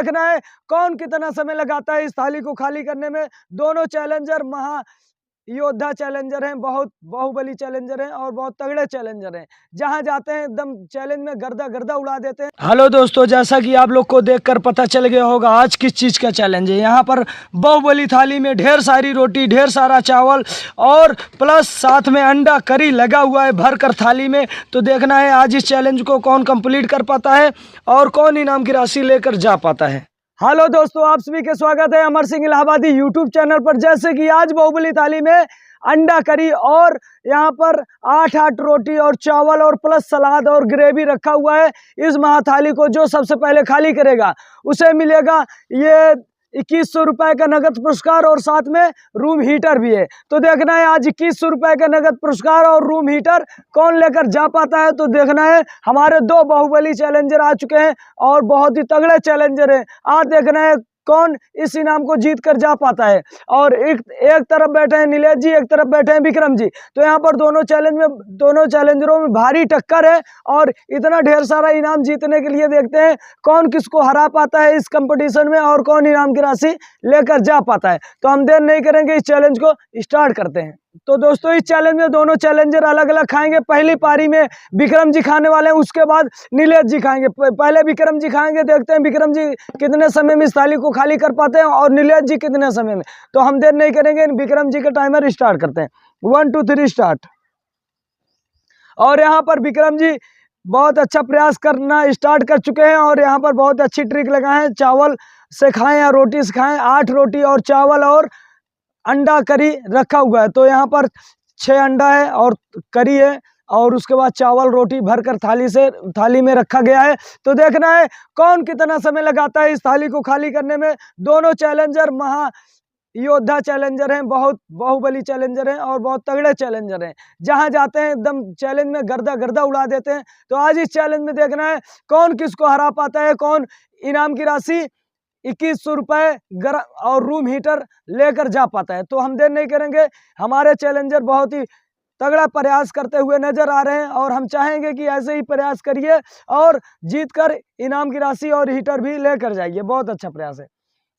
देखना है कौन कितना समय लगाता है इस थाली को खाली करने में। दोनों चैलेंजर महा योद्धा चैलेंजर हैं, बहुत बाहुबली चैलेंजर हैं और बहुत तगड़े चैलेंजर हैं। जहां जाते हैं एकदम चैलेंज में गर्दा गर्दा उड़ा देते हैं। हेलो दोस्तों, जैसा कि आप लोग को देखकर पता चल गया होगा आज किस चीज़ का चैलेंज है। यहाँ पर बाहुबली थाली में ढेर सारी रोटी, ढेर सारा चावल और प्लस साथ में अंडा करी लगा हुआ है भर कर थाली में। तो देखना है आज इस चैलेंज को कौन कंप्लीट कर पाता है और कौन इनाम की राशि लेकर जा पाता है। हेलो दोस्तों, आप सभी का स्वागत है अमर सिंह इलाहाबादी यूट्यूब चैनल पर। जैसे कि आज बाहुबली थाली में अंडा करी और यहाँ पर 8 रोटी और चावल और प्लस सलाद और ग्रेवी रखा हुआ है। इस महाथाली को जो सबसे पहले खाली करेगा उसे मिलेगा ये 2100 रुपए का नगद पुरस्कार और साथ में रूम हीटर भी है। तो देखना है आज 2100 रुपए का नगद पुरस्कार और रूम हीटर कौन लेकर जा पाता है। तो देखना है हमारे 2 बाहुबली चैलेंजर आ चुके हैं और बहुत ही तगड़े चैलेंजर हैं। आज देखना है कौन इस इनाम को जीत कर जा पाता है। और एक तरफ बैठे हैं नीलेश जी, एक तरफ बैठे हैं विक्रम जी। तो यहाँ पर दोनों चैलेंजरों में भारी टक्कर है और इतना ढेर सारा इनाम जीतने के लिए देखते हैं कौन किसको हरा पाता है इस कंपटीशन में और कौन इनाम की राशि लेकर जा पाता है। तो हम देर नहीं करेंगे, इस चैलेंज को स्टार्ट करते हैं। तो दोस्तों, इस चैलेंज में दोनों चैलेंजर अलग अलग खाएंगे। पहली पारी में विक्रम जी खाने वाले हैं, उसके बाद नीलेश जी खाएंगे। पहले विक्रम जी खाएंगे, देखते हैं विक्रम जी कितने समय में इस थाली को खाली कर पाते हैं और नीलेश जी कितने समय में। तो हम देर नहीं करेंगे, विक्रम जी का टाइमर स्टार्ट करते हैं। 1 2 3 स्टार्ट। और यहाँ पर विक्रम जी बहुत अच्छा प्रयास करना स्टार्ट कर चुके हैं और यहाँ पर बहुत अच्छी ट्रिक लगाए हैं। चावल से खाएं या रोटी से खाएं, 8 रोटी और चावल और अंडा करी रखा हुआ है। तो यहाँ पर 6 अंडा है और करी है और उसके बाद चावल रोटी भरकर थाली में रखा गया है। तो देखना है कौन कितना समय लगाता है इस थाली को खाली करने में। दोनों चैलेंजर महा योद्धा चैलेंजर हैं, बहुत बाहुबली चैलेंजर हैं और बहुत तगड़े चैलेंजर हैं। जहां जाते हैं एकदम चैलेंज में गर्दा गर्दा उड़ा देते हैं। तो आज इस चैलेंज में देखना है कौन किसको हरा पाता है, कौन इनाम की राशि 2100 रुपए और रूम हीटर लेकर जा पाता है। तो हम देर नहीं करेंगे, हमारे चैलेंजर बहुत ही तगड़ा प्रयास करते हुए नजर आ रहे हैं और हम चाहेंगे कि ऐसे ही प्रयास करिए और जीतकर इनाम की राशि और हीटर भी लेकर जाइए। बहुत अच्छा प्रयास है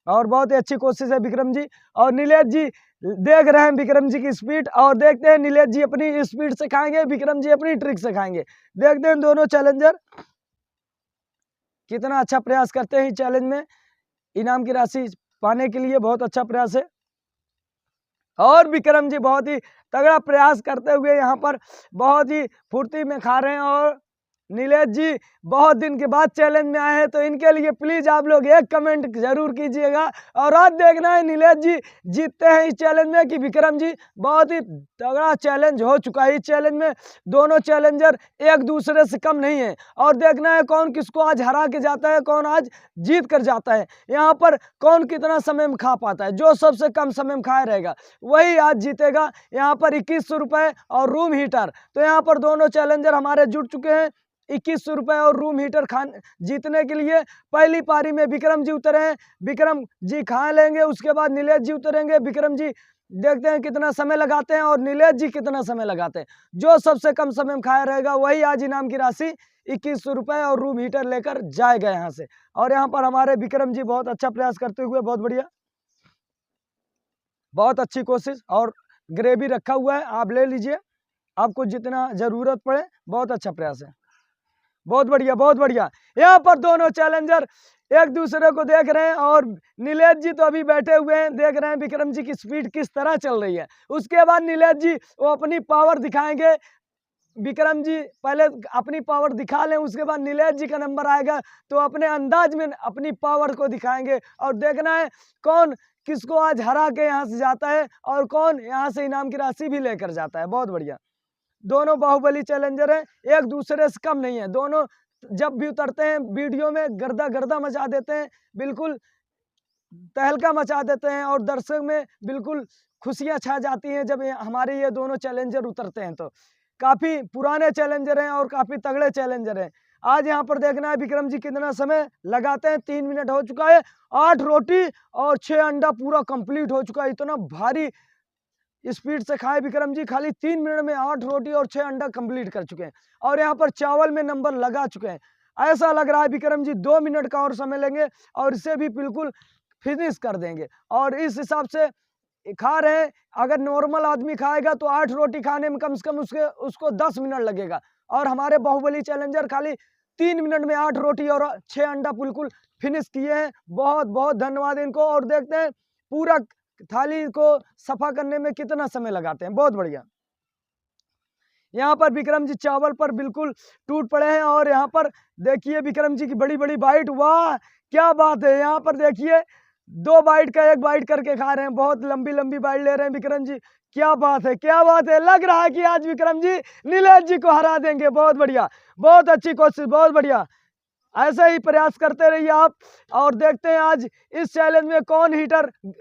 और बहुत ही अच्छी कोशिश है विक्रम जी। और नीलेश जी देख रहे हैं विक्रम जी की स्पीड और देखते हैं नीलेश जी अपनी स्पीड से खाएंगे, विक्रम जी अपनी ट्रिक से खाएंगे। देखते हैं दोनों चैलेंजर कितना अच्छा प्रयास करते हैं इस चैलेंज में इनाम की राशि पाने के लिए। बहुत अच्छा प्रयास है और विक्रम जी बहुत ही तगड़ा प्रयास करते हुए यहाँ पर बहुत ही फुर्ती में खा रहे हैं। और नीलेश जी बहुत दिन के बाद चैलेंज में आए हैं, तो इनके लिए प्लीज आप लोग एक कमेंट जरूर कीजिएगा। और आज देखना है नीलेश जी जीतते हैं इस चैलेंज में कि विक्रम जी। बहुत ही तगड़ा चैलेंज हो चुका है। इस चैलेंज में दोनों चैलेंजर एक दूसरे से कम नहीं है और देखना है कौन किसको आज हरा के जाता है, कौन आज जीत कर जाता है। यहाँ पर कौन कितना समय में खा पाता है, जो सबसे कम समय में खाया रहेगा वही आज जीतेगा। यहाँ पर 2100 रुपए और रूम हीटर। तो यहाँ पर दोनों चैलेंजर हमारे जुट चुके हैं 2100 रुपए और रूम हीटर जीतने के लिए। पहली पारी में विक्रम जी उतरे हैं, विक्रम जी खा लेंगे, उसके बाद नीलेश जी उतरेंगे। विक्रम जी देखते हैं कितना समय लगाते हैं और नीलेश जी कितना समय लगाते हैं। जो सबसे कम समय में खाया रहेगा वही आज इनाम की राशि 2100 रुपए और रूम हीटर लेकर जाएगा यहाँ से। और यहाँ पर हमारे विक्रम जी बहुत अच्छा प्रयास करते हुए, बहुत बढ़िया, बहुत अच्छी कोशिश। और ग्रेवी रखा हुआ है, आप ले लीजिए आपको जितना जरूरत पड़े। बहुत अच्छा प्रयास है, बहुत बढ़िया, बहुत बढ़िया। यहाँ पर दोनों चैलेंजर एक दूसरे को देख रहे हैं और नीलेश जी तो अभी बैठे हुए हैं, देख रहे हैं विक्रम जी की स्पीड किस तरह चल रही है। उसके बाद नीलेश जी वो अपनी पावर दिखाएंगे। विक्रम जी पहले अपनी पावर दिखा लें, उसके बाद नीलेश जी का नंबर आएगा तो अपने अंदाज में अपनी पावर को दिखाएंगे। और देखना है कौन किसको आज हरा के यहाँ से जाता है और कौन यहाँ से इनाम की राशि भी लेकर जाता है। बहुत बढ़िया, दोनों बाहुबली चैलेंजर हैं, एक दूसरे से कम नहीं है। दोनों जब भी उतरते हैं वीडियो में गर्दा गर्दा मचा देते हैं, बिल्कुल तहलका मचा देते हैं और दर्शक में बिल्कुल खुशियां छा जाती हैं जब हमारे ये दोनों चैलेंजर उतरते हैं। तो काफी पुराने चैलेंजर हैं और काफी तगड़े चैलेंजर हैं। आज यहाँ पर देखना है विक्रम जी कितना समय लगाते हैं। 3 मिनट हो चुका है, 8 रोटी और 6 अंडा पूरा कंप्लीट हो चुका है। इतना भारी स्पीड से खाए विक्रम जी, खाली 3 मिनट में 8 रोटी और 6 अंडा कंप्लीट कर चुके हैं। और यहाँ पर चावल में नंबर लगा चुके हैं। ऐसा लग रहा है विक्रम जी 2 मिनट का और समय लेंगे और इसे भी बिल्कुल फिनिश कर देंगे। और इस हिसाब से खा रहे हैं, अगर नॉर्मल आदमी खाएगा तो 8 रोटी खाने में कम से कम उसको 10 मिनट लगेगा, और हमारे बाहुबली चैलेंजर खाली 3 मिनट में 8 रोटी और 6 अंडा बिल्कुल फिनिश किए हैं। बहुत बहुत धन्यवाद इनको। और देखते हैं पूरा थाली को सफा करने में कितना समय लगाते हैं। बहुत बढ़िया। यहाँ पर विक्रम जी चावल पर बिल्कुल टूट पड़े हैं, और यहाँ पर देखिए विक्रम जी की बड़ी बड़ी बाइट। वाह क्या बात है, यहाँ पर देखिए 2 बाइट का 1 बाइट करके खा रहे हैं, बहुत लंबी लंबी बाइट ले रहे हैं विक्रम जी। क्या बात है, क्या बात है, लग रहा है कि आज विक्रम जी नीलेश जी को हरा देंगे। बहुत बढ़िया, बहुत अच्छी कोशिश, बहुत बढ़िया। ऐसे ही प्रयास करते रहिए आप। और देखते हैं आज इस चैलेंज में कौन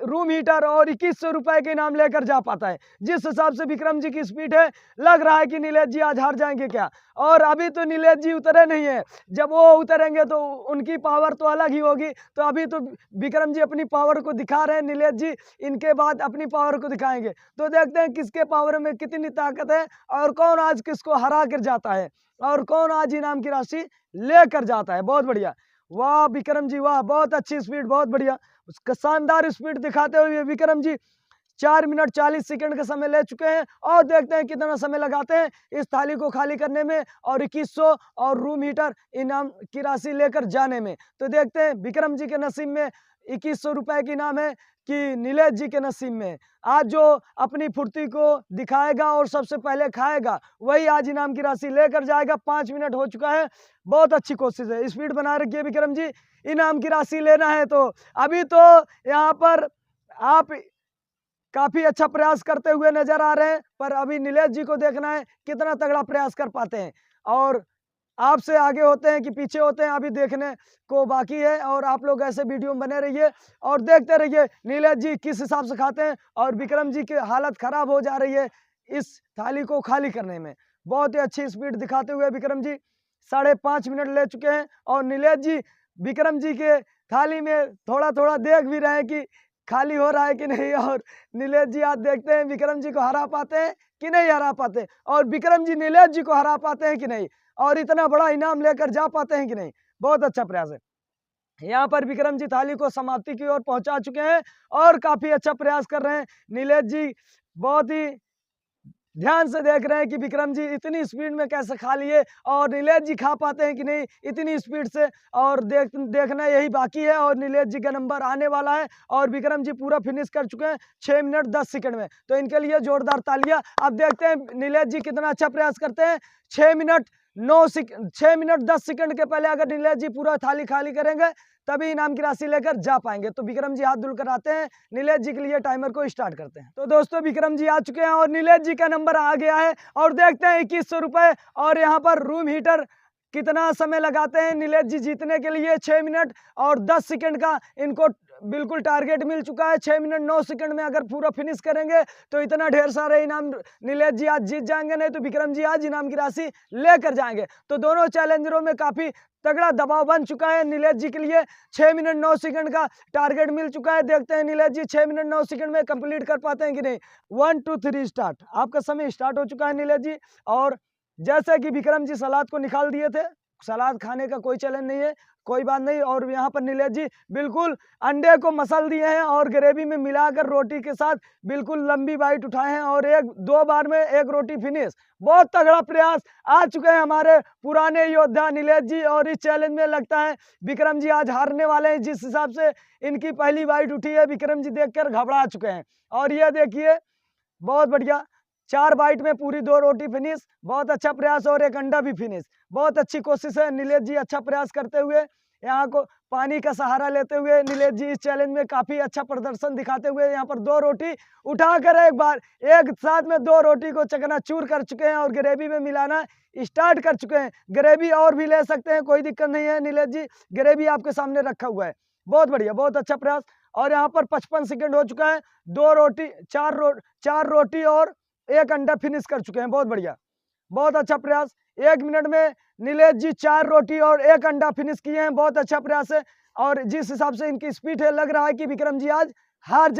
रूम हीटर और 2100 रुपए के इनाम लेकर जा पाता है। जिस हिसाब से विक्रम जी की स्पीड है, लग रहा है कि नीलेश जी आज हार जाएंगे क्या। और अभी तो नीलेश जी उतरे नहीं है, जब वो उतरेंगे तो उनकी पावर तो अलग ही होगी। तो अभी तो विक्रम जी अपनी पावर को दिखा रहे हैं, नीलेश जी इनके बाद अपनी पावर को दिखाएंगे। तो देखते हैं किसके पावर में कितनी ताकत है और कौन आज किसको हरा कर जाता है और कौन आज इनाम की राशि लेकर जाता है। बहुत बढ़िया, वाह विक्रम जी वाह, बहुत अच्छी स्पीड, बहुत बढ़िया। उसका शानदार स्पीड दिखाते हुए विक्रम जी 4 मिनट 40 सेकंड का समय ले चुके हैं। और देखते हैं कितना समय लगाते हैं इस थाली को खाली करने में और 2100 और रूम हीटर इनाम की राशि लेकर जाने में। तो देखते हैं विक्रम जी के नसीब में 2100 रुपए की इनाम है कि नीलेश जी के नसीब में। आज जो अपनी फुर्ती को दिखाएगा और सबसे पहले खाएगा वही आज इनाम की राशि लेकर जाएगा। 5 मिनट हो चुका है, बहुत अच्छी कोशिश है, स्पीड बना रखिए विक्रम जी। इनाम की राशि लेना है तो अभी तो यहाँ पर आप काफी अच्छा प्रयास करते हुए नजर आ रहे हैं, पर अभी नीलेश जी को देखना है कितना तगड़ा प्रयास कर पाते हैं। और आपसे आगे होते हैं कि पीछे होते हैं, अभी देखने को बाकी है। और आप लोग ऐसे वीडियो में बने रहिए और देखते रहिए नीलेश जी किस हिसाब से खाते हैं। और विक्रम जी की हालत खराब हो जा रही है इस थाली को खाली करने में। बहुत ही अच्छी स्पीड दिखाते हुए विक्रम जी 5.5 मिनट ले चुके हैं। और नीलेश जी विक्रम जी के थाली में थोड़ा थोड़ा देख भी रहे हैं कि खाली हो रहा है कि नहीं। और नीलेश जी आज देखते हैं विक्रम जी को हरा पाते हैं कि नहीं हरा पाते, और विक्रम जी नीलेश जी को हरा पाते हैं कि नहीं, और इतना बड़ा इनाम लेकर जा पाते हैं कि नहीं। बहुत अच्छा प्रयास है। यहाँ पर विक्रम जी थाली को समाप्ति की ओर पहुंचा चुके हैं और काफी अच्छा प्रयास कर रहे हैं। नीलेश जी बहुत ही ध्यान से देख रहे हैं कि विक्रम जी इतनी स्पीड में कैसे खा लिए और नीलेश जी खा पाते हैं कि नहीं इतनी स्पीड से। और देखना यही बाकी है और नीलेश जी का नंबर आने वाला है। और विक्रम जी पूरा फिनिश कर चुके हैं 6 मिनट 10 सेकंड में, तो इनके लिए जोरदार तालियां। अब देखते हैं नीलेश जी कितना अच्छा प्रयास करते हैं। 6 मिनट 10 सेकंड के पहले अगर नीलेश जी पूरा थाली खाली करेंगे तभी इनाम की राशि लेकर जा पाएंगे। तो विक्रम जी हाथ धुलकर आते हैं, नीलेश जी के लिए टाइमर को स्टार्ट करते हैं। तो दोस्तों विक्रम जी आ चुके हैं और नीलेश जी का नंबर आ गया है और देखते हैं 2100 रुपए। और यहाँ पर रूम हीटर कितना समय लगाते हैं नीलेश जी जीतने के लिए। 6 मिनट और 10 सेकंड का इनको बिल्कुल टारगेट मिल चुका है। 6 मिनट 9 सेकंड में अगर पूरा फिनिश करेंगे तो इतना ढेर सारे इनाम नीलेश जी आज जीत जाएंगे, नहीं तो विक्रम जी आज इनाम की राशि लेकर जाएंगे। तो दोनों चैलेंजरों में काफी तगड़ा दबाव बन चुका है नीलेश जी के लिए। 6 मिनट 9 सेकंड का टारगेट मिल चुका है। देखते हैं नीलेश जी 6 मिनट 9 सेकंड में कंप्लीट कर पाते हैं कि नहीं। 1 2 3 स्टार्ट। आपका समय स्टार्ट हो चुका है नीलेश जी। और जैसे कि विक्रम जी सलाद को निकाल दिए थे, सलाद खाने का कोई चैलेंज नहीं है, कोई बात नहीं। और यहाँ पर नीलेश जी बिल्कुल अंडे को मसल दिए हैं और ग्रेवी में मिलाकर रोटी के साथ बिल्कुल लंबी बाइट उठाए हैं और 1-2 बार में 1 रोटी फिनिश। बहुत तगड़ा प्रयास आ चुके हैं हमारे पुराने योद्धा नीलेश जी। और इस चैलेंज में लगता है विक्रम जी आज हारने वाले हैं। जिस हिसाब से इनकी पहली बाइट उठी है विक्रम जी देखकर घबरा चुके हैं। और ये देखिए बहुत बढ़िया, 4 बाइट में पूरी 2 रोटी फिनिश। बहुत अच्छा प्रयास और 1 अंडा भी फिनिश। बहुत अच्छी कोशिश है नीलेश जी, अच्छा प्रयास करते हुए यहाँ को पानी का सहारा लेते हुए नीलेश जी इस चैलेंज में काफी अच्छा प्रदर्शन दिखाते हुए यहाँ पर 2 रोटी उठाकर एक साथ में 2 रोटी को चकनाचूर कर चुके हैं और ग्रेवी में मिलाना स्टार्ट कर चुके हैं। ग्रेवी और भी ले सकते हैं, कोई दिक्कत नहीं है नीलेश जी, ग्रेवी आपके सामने रखा हुआ है। बहुत बढ़िया, बहुत अच्छा प्रयास। और यहाँ पर 55 सेकंड हो चुका है। 4 रोटी और 1 अंडा फिनिश कर चुके हैं। बहुत बढ़िया, बहुत अच्छा प्रयास। 1 मिनट में नीलेश जी 4 रोटी और 1 अंडा फिनिश किए हैं। बहुत अच्छा प्रयास है। और जिस हिसाब से इनकी स्पीड है लग रहा है कि विक्रम जी आज हार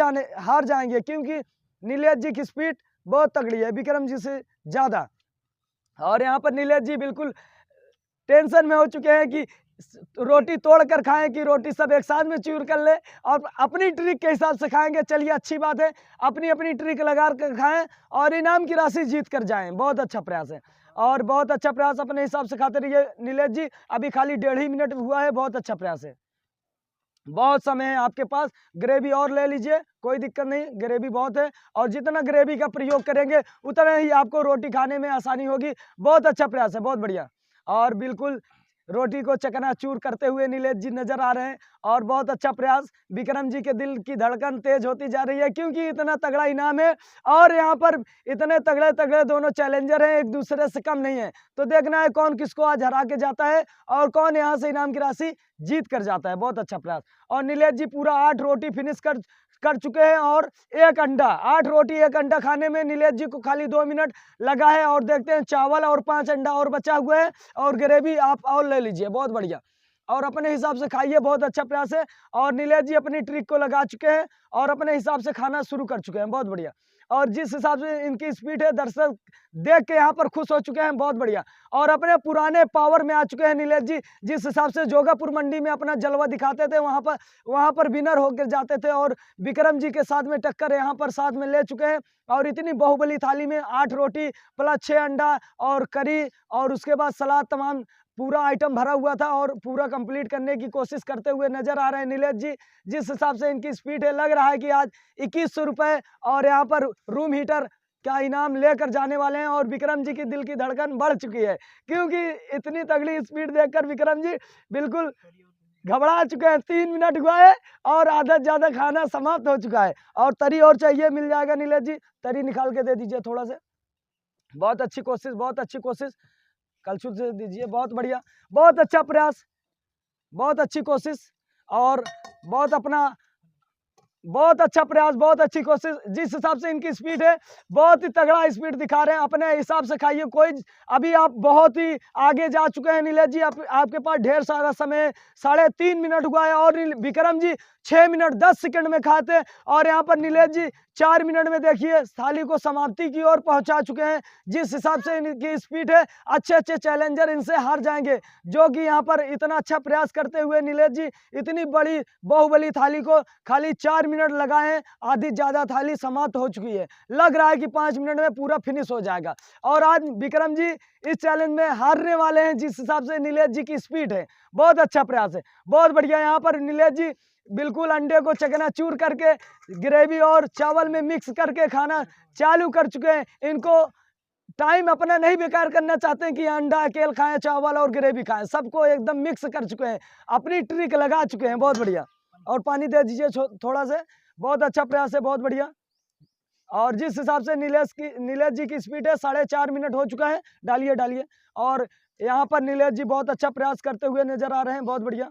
जाएंगे, क्योंकि नीलेश जी की स्पीड बहुत तगड़ी है विक्रम जी से ज्यादा। और यहाँ पर नीलेश जी बिल्कुल टेंशन में हो चुके हैं कि रोटी तोड़ कर खाएं कि रोटी सब एक साथ में चूर कर ले, और अपनी ट्रिक के हिसाब से खाएंगे। चलिए अच्छी बात है, अपनी अपनी ट्रिक लगा कर खाएं और इनाम की राशि जीत कर जाएं। बहुत अच्छा प्रयास है और बहुत अच्छा प्रयास, अपने हिसाब से खाते रहिए नीलेश जी। अभी खाली 1.5 मिनट हुआ है, बहुत अच्छा प्रयास है, बहुत समय है आपके पास। ग्रेवी और ले लीजिए, कोई दिक्कत नहीं, ग्रेवी बहुत है और जितना ग्रेवी का प्रयोग करेंगे उतना ही आपको रोटी खाने में आसानी होगी। बहुत अच्छा प्रयास है, बहुत बढ़िया। और बिल्कुल रोटी को चकनाचूर करते हुए नीलेश जी नजर आ रहे हैं और बहुत अच्छा प्रयास। विक्रम जी के दिल की धड़कन तेज होती जा रही है क्योंकि इतना तगड़ा इनाम है और यहाँ पर इतने तगड़े तगड़े दोनों चैलेंजर हैं, एक दूसरे से कम नहीं है। तो देखना है कौन किसको आज हरा के जाता है और कौन यहाँ से इनाम की राशि जीत कर जाता है। बहुत अच्छा प्रयास। और नीलेश जी पूरा 8 रोटी फिनिश कर चुके हैं और 1 अंडा, 8 रोटी 1 अंडा खाने में नीलेश जी को खाली 2 मिनट लगा है। और देखते हैं चावल और 5 अंडा और बचा हुआ है और ग्रेवी आप और ले लीजिए। बहुत बढ़िया और अपने हिसाब से खाइए, बहुत अच्छा प्रयास है। और नीलेश जी अपनी ट्रिक को लगा चुके हैं और अपने हिसाब से खाना शुरू कर चुके हैं। बहुत बढ़िया। और जिस हिसाब से इनकी स्पीड है, दर्शक देख के यहाँ पर खुश हो चुके हैं। बहुत बढ़िया और अपने पुराने पावर में आ चुके हैं नीलेश जी। जिस हिसाब से जोगापुर मंडी में अपना जलवा दिखाते थे, वहाँ पर विनर होकर जाते थे और विक्रम जी के साथ में टक्कर यहाँ पर साथ में ले चुके हैं। और इतनी बाहुबली थाली में 8 रोटी प्लस 6 अंडा और करी और उसके बाद सलाद, तमाम पूरा आइटम भरा हुआ था और पूरा कंप्लीट करने की कोशिश करते हुए नजर आ रहे हैं नीलेश जी। जिस हिसाब से इनकी स्पीड है, लग रहा है कि आज 2100 रुपए और यहाँ पर रूम हीटर का इनाम लेकर जाने वाले हैं। और विक्रम जी की दिल की धड़कन बढ़ चुकी है क्योंकि इतनी तगड़ी स्पीड देखकर विक्रम जी बिल्कुल घबरा चुके हैं। 3 मिनट हुआ है और आधा ज्यादा खाना समाप्त हो चुका है। और तरी और चाहिए, मिल जाएगा नीलेश जी, तरी निकाल के दे दीजिए थोड़ा सा। बहुत अच्छी कोशिश, बहुत अच्छी कोशिश, कलछुल से दीजिए। बहुत बढ़िया, बहुत अच्छा प्रयास, बहुत अच्छी कोशिश और बहुत अच्छा प्रयास, बहुत अच्छी कोशिश। जिस हिसाब से इनकी स्पीड है, बहुत ही तगड़ा स्पीड दिखा रहे हैं। अपने हिसाब से खाइए, कोई अभी आप बहुत ही आगे जा चुके हैं नीलेश जी। आपके पास ढेर सारा समय, 3.5 मिनट हुआ है और विक्रम जी 6 मिनट 10 सेकंड में खाते हैं और यहाँ पर नीलेश जी 4 मिनट में देखिए थाली को समाप्ति की ओर पहुंचा चुके हैं। जिस हिसाब से इनकी स्पीड है, अच्छे अच्छे चैलेंजर इनसे हार जाएंगे, जो कि यहाँ पर इतना अच्छा प्रयास करते हुए नीलेश जी इतनी बड़ी बाहुबली थाली को खाली 4 मिनट लगाए हैं। आधी ज्यादा थाली समाप्त हो चुकी है, लग रहा है कि 5 मिनट में पूरा फिनिश हो जाएगा और आज विक्रम जी इस चैलेंज में हारने वाले हैं। जिस हिसाब से नीलेश जी की स्पीड है, बहुत अच्छा प्रयास है, बहुत बढ़िया। यहाँ पर नीलेश जी बिल्कुल अंडे को चकनाचूर करके ग्रेवी और चावल में मिक्स करके खाना चालू कर चुके हैं। इनको टाइम अपना नहीं बेकार करना चाहते हैं कि अंडा अकेले खाएं, चावल और ग्रेवी खाएं, सबको एकदम मिक्स कर चुके हैं, अपनी ट्रिक लगा चुके हैं। बहुत बढ़िया और पानी दे दीजिए थोड़ा से। बहुत अच्छा प्रयास है, बहुत बढ़िया। और जिस हिसाब से नीलेश जी की स्पीड है, 4.5 मिनट हो चुका है। डालिए डालिए। और यहाँ पर नीलेश जी बहुत अच्छा प्रयास करते हुए नजर आ रहे हैं। बहुत बढ़िया,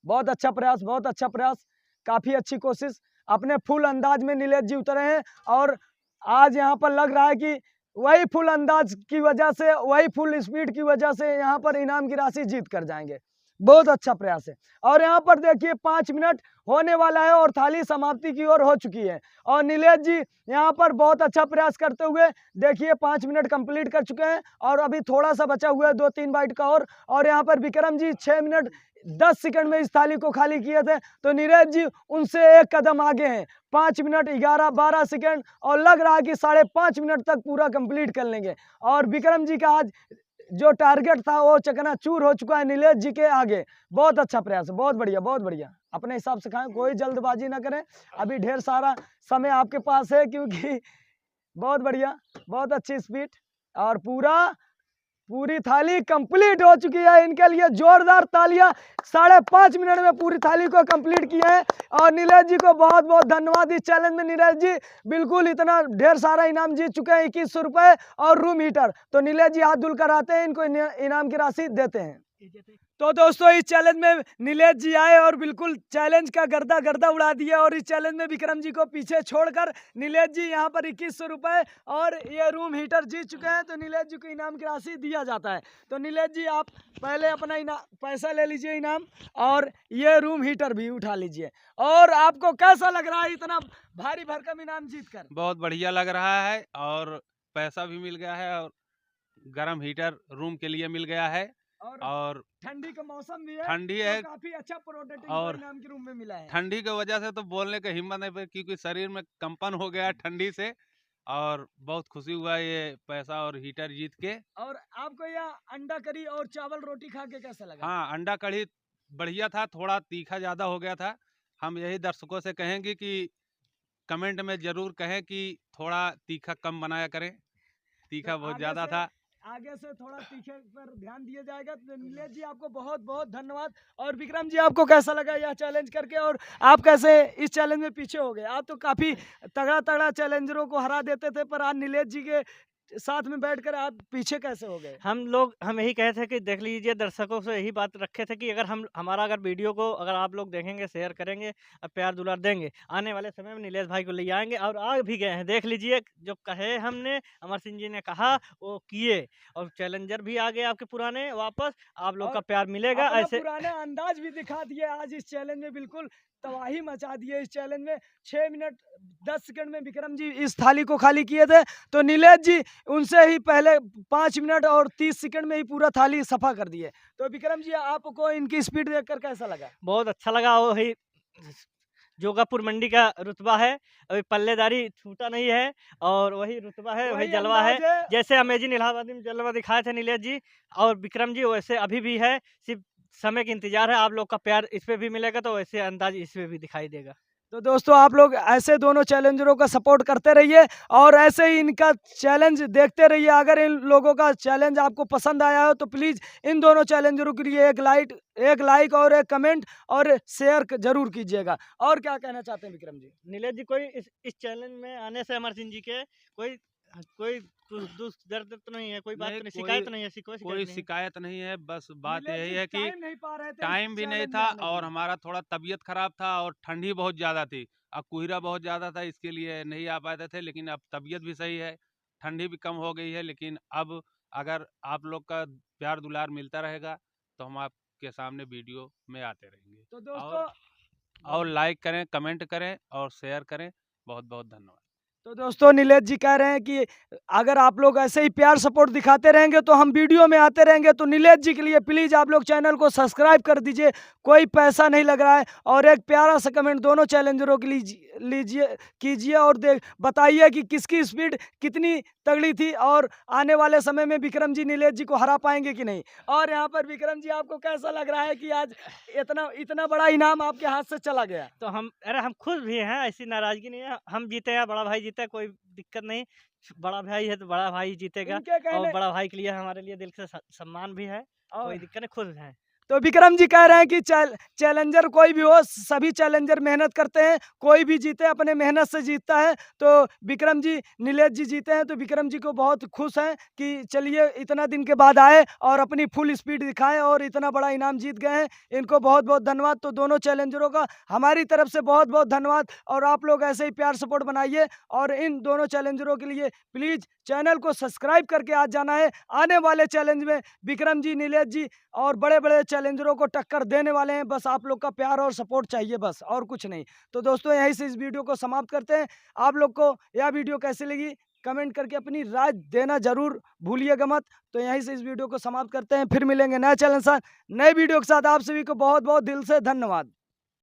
बहुत अच्छा प्रयास, बहुत अच्छा प्रयास, काफी अच्छी कोशिश। अपने फुल अंदाज में नीलेश जी उतरे हैं और आज यहाँ पर लग रहा है कि वही फुल अंदाज की वजह से, वही फुल स्पीड की वजह से यहाँ पर इनाम की राशि जीत कर जाएंगे। बहुत अच्छा प्रयास है। और यहाँ पर देखिए 5 मिनट होने वाला है और थाली समाप्ति की ओर हो चुकी है और नीलेश जी यहाँ पर बहुत अच्छा प्रयास करते हुए देखिए 5 मिनट कंप्लीट कर चुके हैं और अभी थोड़ा सा बचा हुआ है, 2-3 बाइट का। और यहाँ पर विक्रम जी 6 मिनट 10 सेकंड में इस थाली को खाली किए थे, तो नीलेश जी उनसे 1 कदम आगे हैं। 5 मिनट 11-12 सेकंड और लग रहा है कि 5.5 मिनट तक पूरा कंप्लीट कर लेंगे। और विक्रम जी का आज जो टारगेट था वो चकनाचूर हो चुका है नीलेश जी के आगे। बहुत अच्छा प्रयास है, बहुत बढ़िया, बहुत बढ़िया। अपने हिसाब से खाएं, कोई जल्दबाजी ना करें, अभी ढेर सारा समय आपके पास है क्योंकि बहुत बढ़िया, बहुत अच्छी स्पीड और पूरी थाली कंप्लीट हो चुकी है। इनके लिए जोरदार तालियां। 5.5 मिनट में पूरी थाली को कंप्लीट किया है और नीलेश जी को बहुत बहुत धन्यवाद। इस चैलेंज में नीलेश जी बिल्कुल इतना ढेर सारा इनाम जीत चुके हैं, 2100 रुपए और रूम हीटर। तो नीलेश जी हाथ धुलकर आते हैं, इनको इनाम की राशि देते हैं। तो दोस्तों इस चैलेंज में नीलेश जी आए और बिल्कुल चैलेंज का गर्दा उड़ा दिया और इस चैलेंज में विक्रम जी को पीछे छोड़कर नीलेश जी यहाँ पर 2100 रुपए और ये रूम हीटर जीत चुके हैं। तो नीलेश जी को इनाम की राशि दिया जाता है। तो नीलेश जी आप पहले अपना पैसा ले लीजिए इनाम और ये रूम हीटर भी उठा लीजिए। और आपको कैसा लग रहा है इतना भारी भरकम इनाम जीत कर? बहुत बढ़िया लग रहा है और पैसा भी मिल गया है और गर्म हीटर रूम के लिए मिल गया है। और ठंडी का मौसम भी है, ठंडी तो है काफी अच्छा प्रोटीन और इनाम के रूप में मिला है। ठंडी की वजह से तो बोलने का हिम्मत नहीं, क्योंकि शरीर में कंपन हो गया है ठंडी से। और बहुत खुशी हुआ ये पैसा और हीटर जीत के। और आपको यह अंडा करी और चावल रोटी खा के कैसा लगा? हाँ, अंडा कढ़ी बढ़िया था, थोड़ा तीखा ज़्यादा हो गया था। हम यही दर्शकों से कहेंगे कि कमेंट में ज़रूर कहें कि थोड़ा तीखा कम बनाया करें, तीखा तो बहुत ज़्यादा था। आगे से थोड़ा तीखे पर ध्यान दिया जाएगा। तो नीलेश जी आपको बहुत बहुत धन्यवाद। और विक्रम जी आपको कैसा लगा यह चैलेंज करके, और आप कैसे इस चैलेंज में पीछे हो गए? आप तो काफी तगड़ा तगड़ा चैलेंजरों को हरा देते थे, पर आज नीलेश जी के साथ में बैठकर आप पीछे कैसे हो गए? हम यही कहे थे कि देख लीजिए, दर्शकों से यही बात रखे थे कि अगर हमारा अगर वीडियो को अगर आप लोग देखेंगे, शेयर करेंगे और प्यार दुलार देंगे, आने वाले समय में नीलेश भाई को ले आएंगे। और आ भी गए हैं, देख लीजिए, जो कहे हमने, अमर सिंह जी ने कहा वो किए, और चैलेंजर भी आ गए आपके पुराने वापस। आप लोग का प्यार मिलेगा अपना ऐसे। पुराने अंदाज भी दिखा दिए आज इस चैलेंज में, बिल्कुल तबाही मचा दिए इस चैलेंज में। 6 मिनट 10 सेकंड में विक्रम जी इस थाली को खाली किए थे, तो नीलेश जी उनसे ही पहले 5 मिनट और 30 सेकंड में ही पूरा थाली सफा कर दिए। तो विक्रम जी आपको इनकी स्पीड देखकर कैसा लगा? बहुत अच्छा लगा। वही जोगापुर मंडी का रुतबा है, अभी पल्लेदारी छूटा नहीं है, और वही रुतबा है, वही जलवा है। जैसे अमेजिंग इलाहाबादी में जलवा दिखाए थे नीलेश जी और विक्रम जी, वैसे अभी भी है। सिर्फ समय का इंतजार है, आप लोग का प्यार इस पे भी मिलेगा तो वैसे अंदाज इस पे भी दिखाई देगा। तो दोस्तों आप लोग ऐसे दोनों चैलेंजरों का सपोर्ट करते रहिए और ऐसे ही इनका चैलेंज देखते रहिए। अगर इन लोगों का चैलेंज आपको पसंद आया हो तो प्लीज़ इन दोनों चैलेंजरों के लिए एक लाइक और एक कमेंट और शेयर जरूर कीजिएगा। और क्या कहना चाहते हैं विक्रम जी? नीलेश जी, कोई इस चैलेंज में आने से अमर सिंह जी के कोई कोई दुख दर्द तो नहीं है, कोई बात तो नहीं, शिकायत नहीं है, कोई शिकायत नहीं है। बस बात यही है कि नहीं पा रहे थे, टाइम भी नहीं था और हमारा थोड़ा तबीयत खराब था और ठंडी बहुत ज़्यादा थी, अब कोहरा बहुत ज़्यादा था, इसके लिए नहीं आ पाते थे। लेकिन अब तबीयत भी सही है, ठंडी भी कम हो गई है। लेकिन अब अगर आप लोग का प्यार दुलार मिलता रहेगा तो हम आपके सामने वीडियो में आते रहेंगे। तो दोस्तों और लाइक करें, कमेंट करें और शेयर करें। बहुत बहुत धन्यवाद। तो दोस्तों नीलेश जी कह रहे हैं कि अगर आप लोग ऐसे ही प्यार सपोर्ट दिखाते रहेंगे तो हम वीडियो में आते रहेंगे। तो नीलेश जी के लिए प्लीज़ आप लोग चैनल को सब्सक्राइब कर दीजिए, कोई पैसा नहीं लग रहा है। और एक प्यारा सा कमेंट दोनों चैलेंजरों के लीजिए कीजिए और बताइए कि किसकी स्पीड कितनी तगड़ी थी और आने वाले समय में विक्रम जी नीलेश जी को हरा पाएंगे कि नहीं। और यहाँ पर विक्रम जी आपको कैसा लग रहा है कि आज इतना बड़ा इनाम आपके हाथ से चला गया? तो हम खुश भी हैं, ऐसी नाराजगी नहीं है। हम जीते हैं, बड़ा भाई जीते, कोई दिक्कत नहीं। बड़ा भाई है तो बड़ा भाई जीतेगा, और बड़ा भाई के लिए हमारे लिए दिल से सम्मान भी है, कोई दिक्कत नहीं, खुश हैं। तो विक्रम जी कह रहे हैं कि चैलेंजर कोई भी हो, सभी चैलेंजर मेहनत करते हैं, कोई भी जीते अपने मेहनत से जीतता है। तो विक्रम जी नीलेश जी जीते हैं तो विक्रम जी को बहुत खुश हैं कि चलिए इतना दिन के बाद आए और अपनी फुल स्पीड दिखाएं और इतना बड़ा इनाम जीत गए हैं। इनको बहुत बहुत धन्यवाद। तो दोनों चैलेंजरों का हमारी तरफ से बहुत बहुत धन्यवाद। और आप लोग ऐसे ही प्यार सपोर्ट बनाइए और इन दोनों चैलेंजरों के लिए प्लीज़ चैनल को सब्सक्राइब करके आज जाना है। आने वाले चैलेंज में विक्रम जी, नीलेश जी और बड़े बड़े चैलेंजरों को टक्कर देने वाले हैं। बस आप लोग का प्यार और सपोर्ट चाहिए, बस और कुछ नहीं। तो दोस्तों यहीं से इस वीडियो को समाप्त करते हैं। आप लोग को यह वीडियो कैसी लगी कमेंट करके अपनी राय देना जरूर भूलिएगा मत। तो यहीं से इस वीडियो को समाप्त करते हैं, फिर मिलेंगे नए चैनल साथ नए वीडियो के साथ। आप सभी को बहुत बहुत दिल से धन्यवाद।